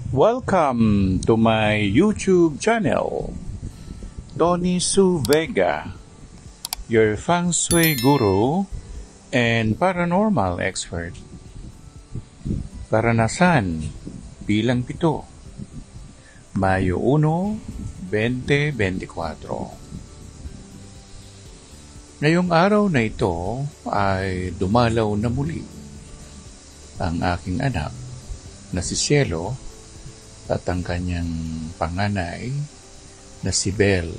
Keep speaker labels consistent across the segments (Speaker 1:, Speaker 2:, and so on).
Speaker 1: Welcome to my YouTube channel, Tony Su Vega, your feng shui guru and paranormal expert. Karanasan bilang 7, Mayo 1, 2024. Ngayong araw na ito ay dumalaw na muli ang aking anak na si Cielo at ang kanyang panganay na si Belle.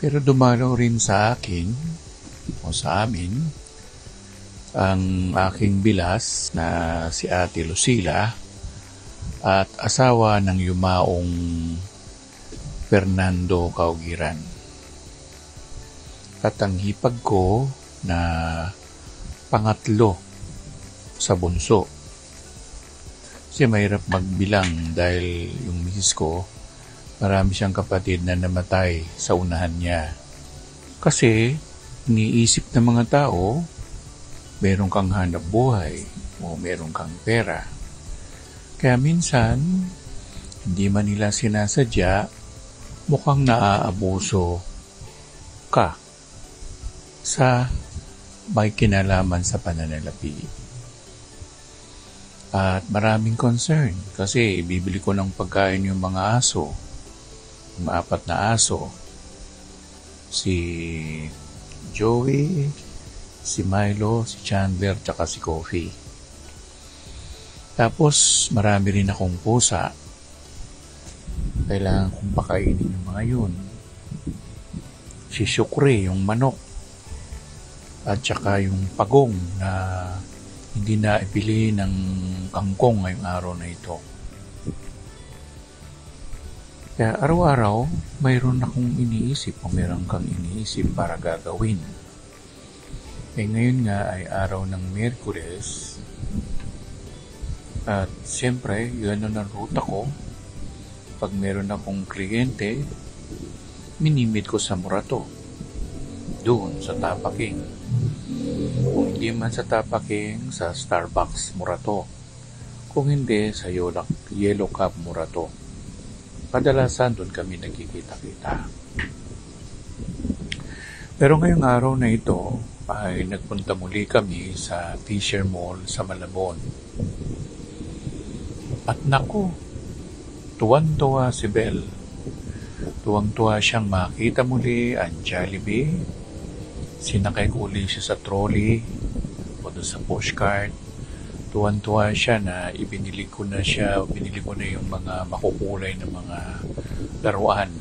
Speaker 1: Pero dumalaw rin sa akin o sa amin ang aking bilas na si Ate Lucila at asawa ng yumaong Fernando Caugiran. At ang hipag ko na pangatlo sa bunso. Kasi mahirap magbilang dahil yung misis ko, marami siyang kapatid na namatay sa unahan niya. Kasi iniisip ng mga tao, meron kang hanap buhay o meron kang pera. Kaya minsan, hindi man nila sinasadya, mukhang naaabuso ka sa may kinalaman sa pananalapi. At maraming concern kasi bibili ko ng pagkain yung mga aso, yung 4 na aso, si Joey, si Milo, si Chandler, tsaka si Coffee. Tapos marami rin akong pusa, kailangan kong pakainin yung mga yun. Si Shukri, yung manok, at tsaka yung pagong na hindi na ibili ng kangkong ngayong araw na ito. Kaya araw-araw, mayroon akong iniisip o mayroon kang iniisip para gagawin. Ngayon nga ay araw ng Miyerkules at siyempre, yun ang ruta ko. Pag meron akong kliyente, minimit ko sa Morato, doon sa Tapaking. Kung hindi man sa Tapaking, sa Starbucks Morato. Kung hindi, sa Yellow Cab Morato. Kadalasan doon kami nagkikita-kita. Pero ngayong araw na ito, ay nagpunta muli kami sa Fisher Mall sa Malabon. At naku, tuwan-tuwa si Belle. Tuwang-tuwa siyang makita muli ang Jollibee. Sinakay ko uli siya sa trolley o doon sa pushcart. Tuwan-tuwa siya na binili ko na yung mga makukulay na mga laruan.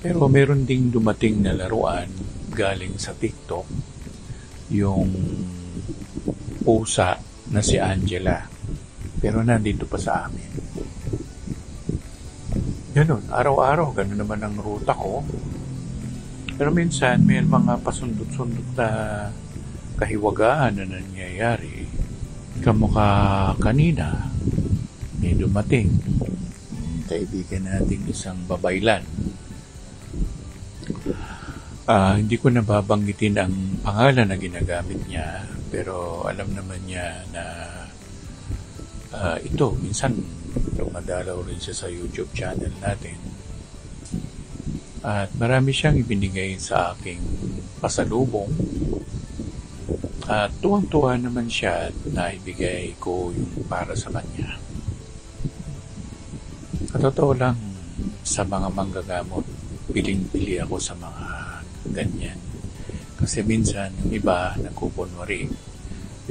Speaker 1: Pero meron ding dumating na laruan galing sa TikTok, yung pusa na si Angela. Pero nandito pa sa amin. Ganun, araw-araw, ganun naman ang ruta ko. Pero minsan, may mga pasundot-sundot na kahiwagaan na nangyayari. Kamukha kanina, may dumating. Kaibigan nating isang babaylan. Hindi ko nababanggitin ang pangalan na ginagamit niya, pero alam naman niya na ito, minsan dumadalaw rin siya sa YouTube channel natin. At marami siyang ibinigay sa aking pasalubong. At tuwang-tuwa naman siya na ibigay ko yung para sa kanya. Katotoo lang, sa mga manggagamot, piling-pili ako sa mga ganyan. Kasi minsan, yung iba nagkukunwari.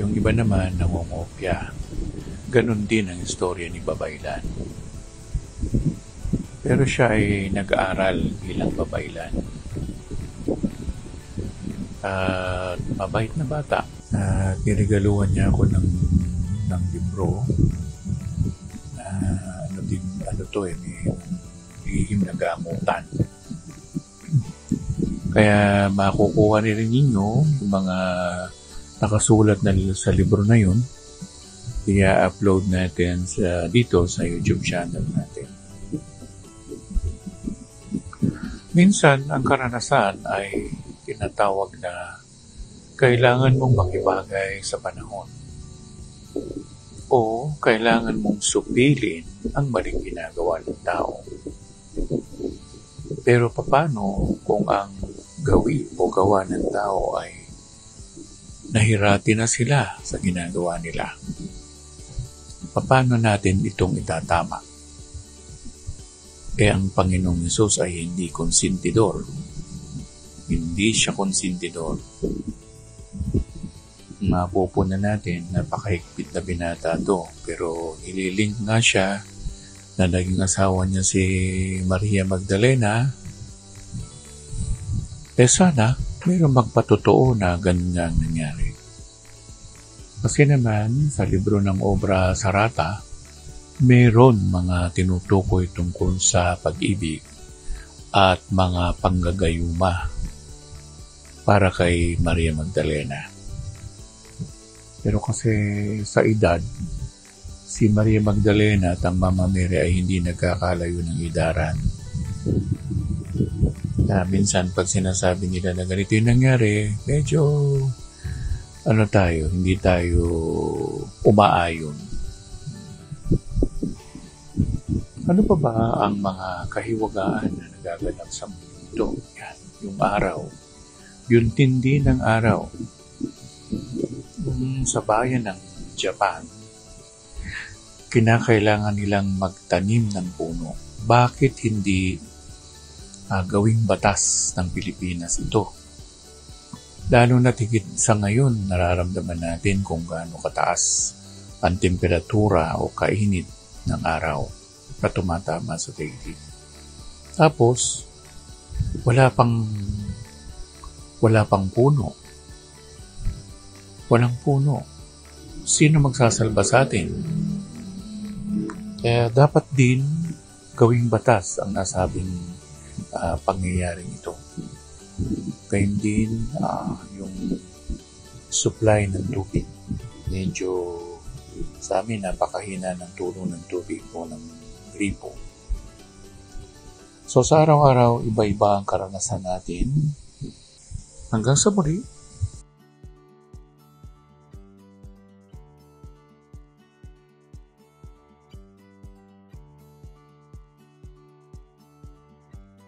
Speaker 1: Yung iba naman nangungopya. Ganon din ang istorya ni Babaylan. Pero siya ay nag-aaral bilang babaylan. Mabait na bata. Tinigaluhan niya ako ng libro. May lihim na gamutan. Kaya makukuha rin ninyo yung mga nakasulat na sa libro na yun. I-upload natin dito sa YouTube channel natin. Minsan, ang karanasan ay tinatawag na kailangan mong makibagay sa panahon. o kailangan mong supilin ang maling ginagawa ng tao. Pero paano kung ang gawi o gawa ng tao ay nahirati na sila sa ginagawa nila? Paano natin itong itatama? Kaya ang Panginoong Hesus ay hindi konsentidor. Hindi siya konsentidor. Mapupunan natin, napakahigpit na binata to. Pero ililink nga siya na naging asawa niya si Maria Magdalena. Sana, mayroong magpatotoo na ganun nga ang nangyari. Kasi naman, sa libro ng Obra Sarata, mayroon mga tinutukoy tungkol sa pag-ibig at mga panggagayuma para kay Maria Magdalena. Pero kasi sa edad, si Maria Magdalena at ang Mama Mary ay hindi nagkakalayo ng edaran. Minsan pag sinasabi nila na ganito yung nangyari, medyo hindi tayo umaayon. Ano pa ba ang mga kahiwagaan na nagaganap sa mundo? Yan, yung araw. Yung tindi ng araw. Sa bayan ng Japan, kinakailangan nilang magtanim ng puno. Bakit hindi gawing batas ng Pilipinas ito? Lalo na higit sa ngayon, nararamdaman natin kung gaano kataas ang temperatura o kainit ng araw na tumatama sa daigdig. Tapos, wala pang puno. Walang puno. Sino magsasalba sa atin? Kaya dapat din gawing batas ang nasabing pangyayaring ito. Gayun din yung supply ng tubig. Medyo sa amin napakahina ng tulong ng tubig o ng gripo. So sa araw-araw, iba-iba ang karanasan natin. Hanggang sa muli.